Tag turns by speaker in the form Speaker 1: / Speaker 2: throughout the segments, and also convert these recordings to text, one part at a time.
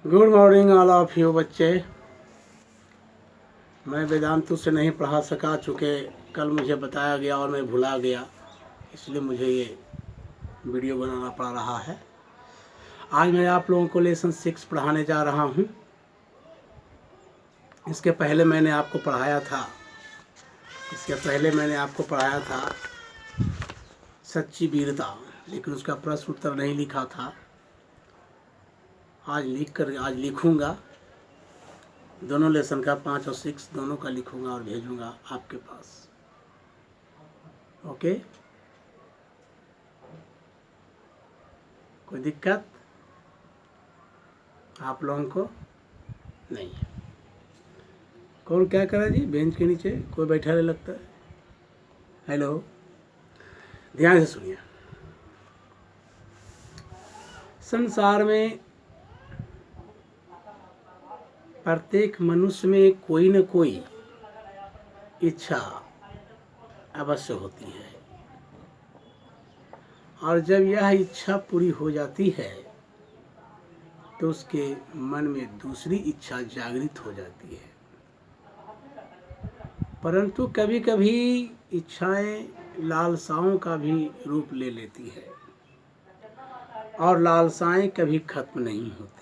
Speaker 1: Good morning all of you बच्चे। मैं वेदांतु से नहीं पढ़ा सका, चूँकि कल मुझे बताया गया और मैं भुला गया, इसलिए मुझे ये वीडियो बनाना पड़ रहा है। आज मैं आप लोगों को लेसन 6 पढ़ाने जा रहा हूँ। इसके पहले मैंने आपको पढ़ाया था सच्ची वीरता, लेकिन उसका प्रश्न उत्तर नहीं लिखा था। आज लिखूंगा दोनों लेसन का, 5 और 6 दोनों का लिखूंगा और भेजूंगा आपके पास। ओके, कोई दिक्कत आप लोगों को नहीं है? कौन क्या करे जी? बेंच के नीचे कोई बैठा रहे लगता है। हेलो, ध्यान से सुनिए। संसार में प्रत्येक मनुष्य में कोई न कोई इच्छा अवश्य होती है, और जब यह इच्छा पूरी हो जाती है तो उसके मन में दूसरी इच्छा जागृत हो जाती है। परंतु कभी कभी इच्छाएं लालसाओं का भी रूप ले लेती है, और लालसाएं कभी खत्म नहीं होती।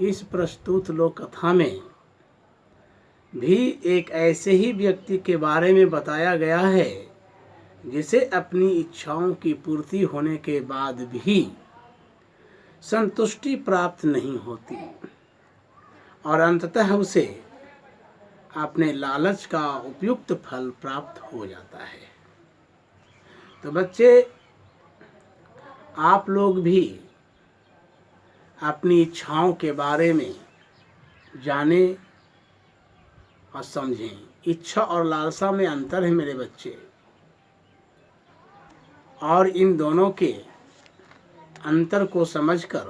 Speaker 1: इस प्रस्तुत लोक कथा में भी एक ऐसे ही व्यक्ति के बारे में बताया गया है जिसे अपनी इच्छाओं की पूर्ति होने के बाद भी संतुष्टि प्राप्त नहीं होती, और अंततः उसे अपने लालच का उपयुक्त फल प्राप्त हो जाता है। तो बच्चे, आप लोग भी अपनी इच्छाओं के बारे में जाने और समझें। इच्छा और लालसा में अंतर है मेरे बच्चे, और इन दोनों के अंतर को समझकर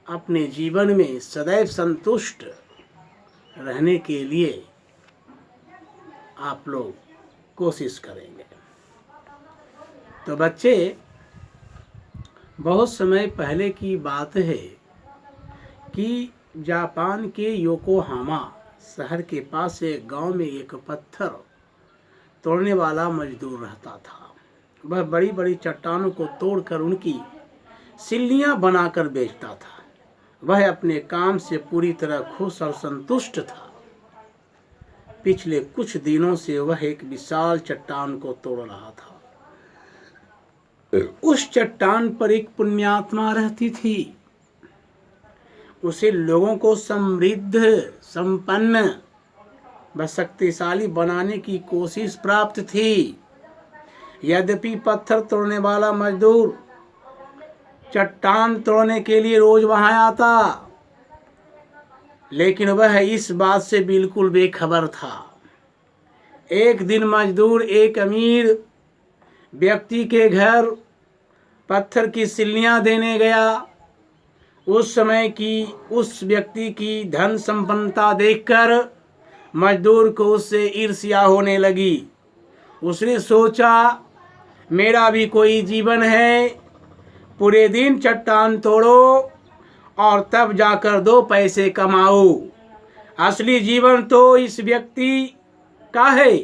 Speaker 1: अपने जीवन में सदैव संतुष्ट रहने के लिए आप लोग कोशिश करेंगे। तो बच्चे, बहुत समय पहले की बात है कि जापान के योकोहामा शहर के पास एक गांव में एक पत्थर तोड़ने वाला मजदूर रहता था। वह बड़ी बड़ी चट्टानों को तोड़कर उनकी सिल्लियां बनाकर बेचता था। वह अपने काम से पूरी तरह खुश और संतुष्ट था। पिछले कुछ दिनों से वह एक विशाल चट्टान को तोड़ रहा था। उस चट्टान पर एक पुण्यात्मा रहती थी। उसे लोगों को समृद्ध, संपन्न व शक्तिशाली बनाने की कोशिश प्राप्त थी। यद्यपि पत्थर तोड़ने वाला मजदूर चट्टान तोड़ने के लिए रोज वहां आता, लेकिन वह इस बात से बिल्कुल बेखबर था। एक दिन मजदूर एक अमीर व्यक्ति के घर पत्थर की सिल्लियां देने गया। उस समय की उस व्यक्ति की धन संपन्नता देखकर मजदूर को उससे ईर्ष्या होने लगी। उसने सोचा, मेरा भी कोई जीवन है, पूरे दिन चट्टान तोड़ो और तब जाकर 2 पैसे कमाओ। असली जीवन तो इस व्यक्ति का है।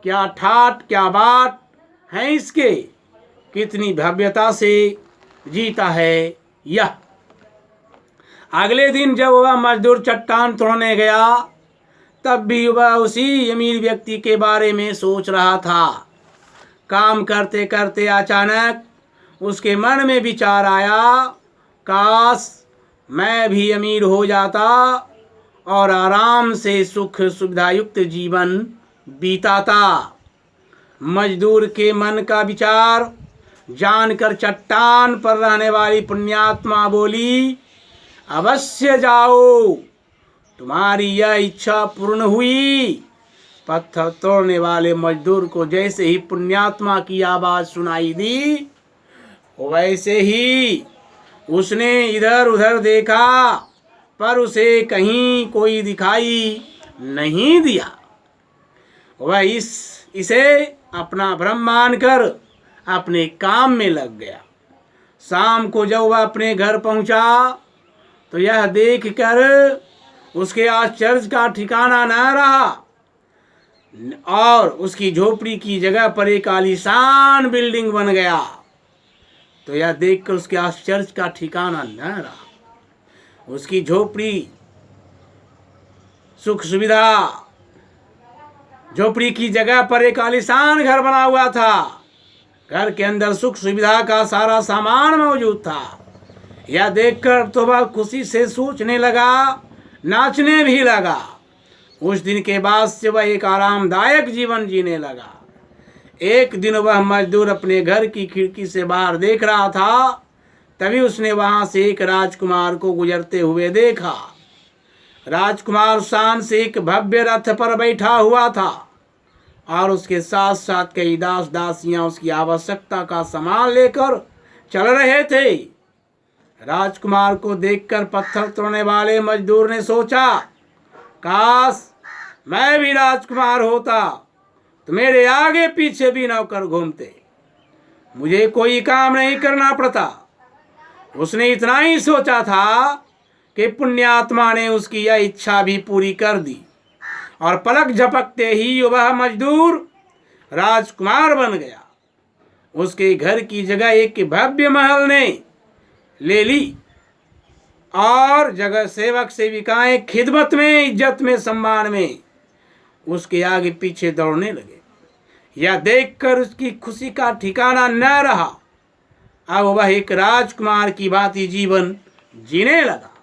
Speaker 1: क्या ठाट क्या बाट है इसके, कितनी भव्यता से जीता है यह। अगले दिन जब वह मजदूर चट्टान तोड़ने गया, तब भी वह उसी अमीर व्यक्ति के बारे में सोच रहा था। काम करते करते अचानक उसके मन में विचार आया, काश मैं भी अमीर हो जाता और आराम से सुख सुविधायुक्त जीवन बीताता। मजदूर के मन का विचार जानकर चट्टान पर रहने वाली पुण्यात्मा बोली, अवश्य जाओ, तुम्हारी यह इच्छा पूर्ण हुई। पत्थर तोड़ने वाले मजदूर को जैसे ही पुण्यात्मा की आवाज सुनाई दी, वैसे ही उसने इधर उधर देखा, पर उसे कहीं कोई दिखाई नहीं दिया। वह इसे अपना भ्रम मानकर अपने काम में लग गया। शाम को जब वह अपने घर पहुंचा तो यह देखकर उसके आश्चर्य का ठिकाना न रहा और उसकी झोपड़ी की जगह पर एक आलीशान बिल्डिंग बन गया। तो यह देखकर उसके आश्चर्य का ठिकाना न रहा। उसकी झोपड़ी सुख सुविधा, झोपड़ी की जगह पर एक आलीशान घर बना हुआ था। घर के अंदर सुख सुविधा का सारा सामान मौजूद था। यह देखकर तो वह खुशी से सोचने लगा, नाचने भी लगा। उस दिन के बाद से वह एक आरामदायक जीवन जीने लगा। एक दिन वह मजदूर अपने घर की खिड़की से बाहर देख रहा था, तभी उसने वहां से एक राजकुमार को गुजरते हुए देखा। राजकुमार शान से एक भव्य रथ पर बैठा हुआ था और उसके साथ साथ कई दास दासियां उसकी आवश्यकता का सामान लेकर चल रहे थे। राजकुमार को देखकर पत्थर तोड़ने वाले मजदूर ने सोचा, काश मैं भी राजकुमार होता तो मेरे आगे पीछे भी नौकर घूमते, मुझे कोई काम नहीं करना पड़ता। उसने इतना ही सोचा था कि पुण्यात्मा ने उसकी यह इच्छा भी पूरी कर दी और पलक झपकते ही वह मजदूर राजकुमार बन गया। उसके घर की जगह एक भव्य महल ने ले ली और जगह सेवक सेविकाएं खिदमत में, इज्जत में, सम्मान में उसके आगे पीछे दौड़ने लगे। यह देखकर उसकी खुशी का ठिकाना न रहा। अब वह एक राजकुमार की भांति जीवन जीने लगा।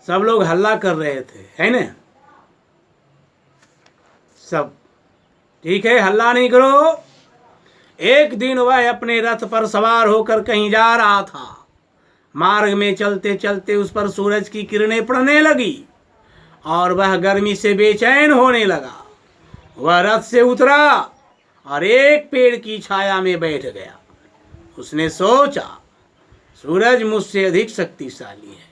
Speaker 1: सब लोग हल्ला कर रहे थे, है ना? सब ठीक है, हल्ला नहीं करो। एक दिन वह अपने रथ पर सवार होकर कहीं जा रहा था। मार्ग में चलते चलते उस पर सूरज की किरणें पड़ने लगी और वह गर्मी से बेचैन होने लगा। वह रथ से उतरा और एक पेड़ की छाया में बैठ गया। उसने सोचा, सूरज मुझसे अधिक शक्तिशाली है,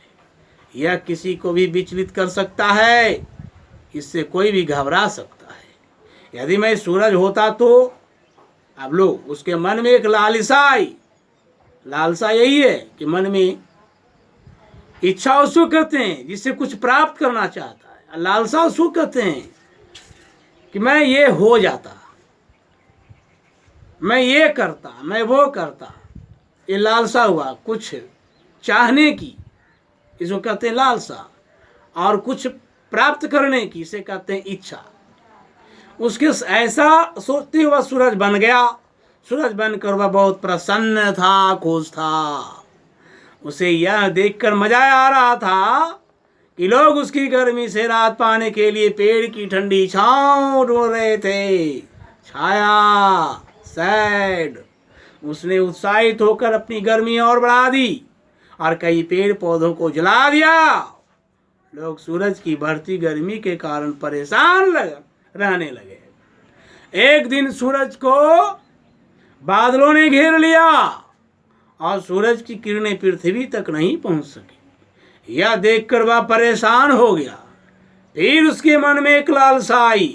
Speaker 1: यह किसी को भी विचलित कर सकता है, इससे कोई भी घबरा सकता है। यदि मैं सूरज होता तो, अब लोग उसके मन में एक लालसा आई। लालसा यही है कि मन में इच्छा उसको कहते हैं जिससे कुछ प्राप्त करना चाहता है। लालसा उसको कहते हैं कि मैं ये हो जाता, मैं ये करता, मैं वो करता। ये लालसा हुआ, कुछ चाहने की, इसको कहते हैं लालसा। और कुछ प्राप्त करने की, इसे कहते हैं इच्छा। उसके ऐसा सोचते हुआ सूरज बन गया। सूरज बनकर वह बहुत प्रसन्न था, खुश था। उसे यह देखकर मजा आ रहा था कि लोग उसकी गर्मी से राहत पाने के लिए पेड़ की ठंडी छांव ढूंढ रहे थे। छाया, सैड। उसने उत्साहित होकर अपनी गर्मी और बढ़ा दी और कई पेड़ पौधों को जला दिया। लोग सूरज की बढ़ती गर्मी के कारण परेशान रहने लगे। एक दिन सूरज को बादलों ने घेर लिया और सूरज की किरणें पृथ्वी तक नहीं पहुंच सकी। यह देखकर वह परेशान हो गया। फिर उसके मन में एक लालसा आई,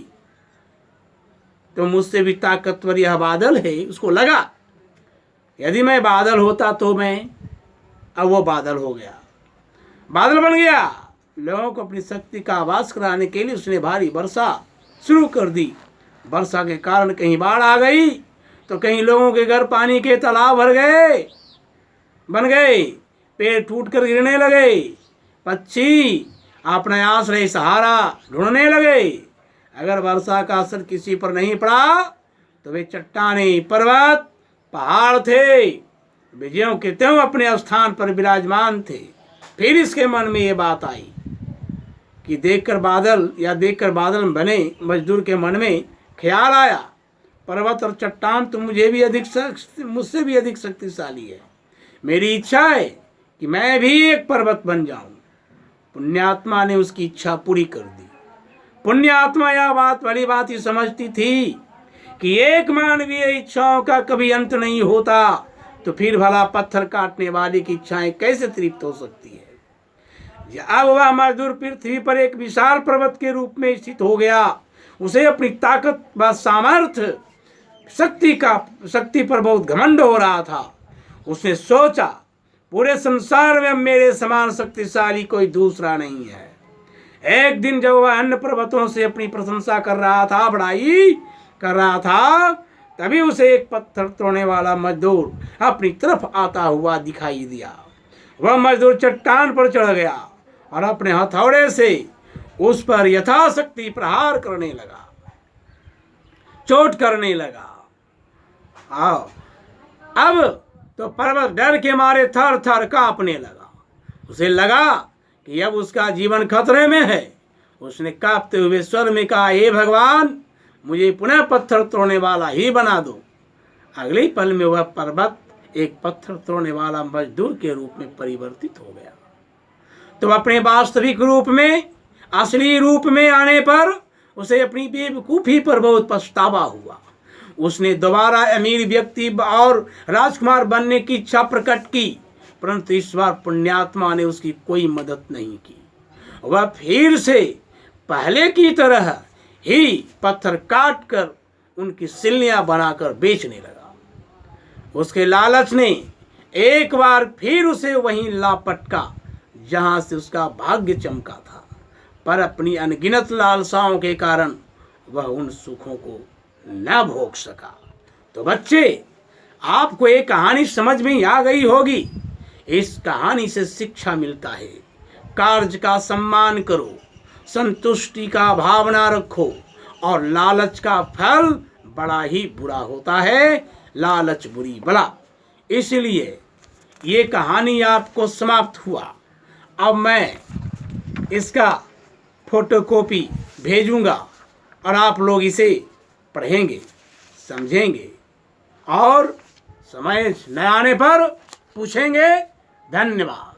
Speaker 1: तो मुझसे भी ताकतवर यह बादल है। उसको लगा, यदि मैं बादल होता तो मैं, अब वो बादल हो गया, बादल बन गया। लोगों को अपनी शक्ति का आभास कराने के लिए उसने भारी वर्षा शुरू कर दी। वर्षा के कारण कहीं बाढ़ आ गई तो कहीं लोगों के घर पानी के तालाब बन गए। पेड़ टूटकर गिरने लगे। पक्षी अपना आश्रय सहारा ढूंढने लगे। अगर वर्षा का असर किसी पर नहीं पड़ा तो वे चट्टानें, पर्वत, पहाड़ थे, वे ज्यों के त्यों अपने स्थान पर विराजमान थे। फिर इसके मन में ये बात आई कि देखकर बादल बने मजदूर के मन में ख्याल आया, पर्वत और चट्टान तो मुझसे भी अधिक शक्तिशाली है। मेरी इच्छा है कि मैं भी एक पर्वत बन जाऊं। पुण्यात्मा ने उसकी इच्छा पूरी कर दी। पुण्यात्मा यह बात बड़ी बात ही समझती थी कि एक मानवीय इच्छाओं का कभी अंत नहीं होता, तो फिर भला पत्थर काटने वाले की इच्छाएं कैसे तृप्त हो सकती है। अब वह मजदूर पृथ्वी पर एक विशाल पर्वत के रूप में स्थित हो गया। उसे अपनी ताकत व सामर्थ्य, शक्ति पर बहुत घमंड हो रहा था। उसने सोचा पूरे संसार में मेरे समान शक्तिशाली कोई दूसरा नहीं है। एक दिन जब वह अन्य पर्वतों से अपनी प्रशंसा कर रहा था, बड़ाई कर रहा था, तभी उसे एक पत्थर तोड़ने वाला मजदूर अपनी तरफ आता हुआ दिखाई दिया। वह मजदूर चट्टान पर चढ़ गया और अपने हथौड़े से उस पर यथाशक्ति प्रहार करने लगा, चोट करने लगा। अब तो पर्वत डर के मारे थर थर कांपने लगा। उसे लगा कि अब उसका जीवन खतरे में है। उसने कांपते हुए स्वर में कहा, हे भगवान, मुझे पुनः पत्थर तोड़ने वाला ही बना दो। अगले पल में वह पर्वत एक पत्थर तोड़ने वाला मजदूर के रूप में परिवर्तित हो गया। तो अपने वास्तविक रूप में, असली रूप में आने पर उसे अपनी बेवकूफ़ी पर बहुत पछतावा हुआ। उसने दोबारा अमीर व्यक्ति और राजकुमार बनने की इच्छा प्रकट की, परंतु इस बार पुण्यात्मा ने उसकी कोई मदद नहीं की। वह फिर से पहले की तरह ही पत्थर काट कर उनकी सिल्लियां बनाकर बेचने लगा। उसके लालच ने एक बार फिर उसे वहीं लापटका जहां से उसका भाग्य चमका था, पर अपनी अनगिनत लालसाओं के कारण वह उन सुखों को न भोग सका। तो बच्चे, आपको एक कहानी समझ में आ गई होगी। इस कहानी से शिक्षा मिलता है, कार्य का सम्मान करो, संतुष्टि का भावना रखो, और लालच का फल बड़ा ही बुरा होता है, लालच बुरी बला। इसलिए ये कहानी आपको समाप्त हुआ। अब मैं इसका फोटोकॉपी भेजूंगा और आप लोग इसे पढ़ेंगे, समझेंगे और समझ न आने पर पूछेंगे। धन्यवाद।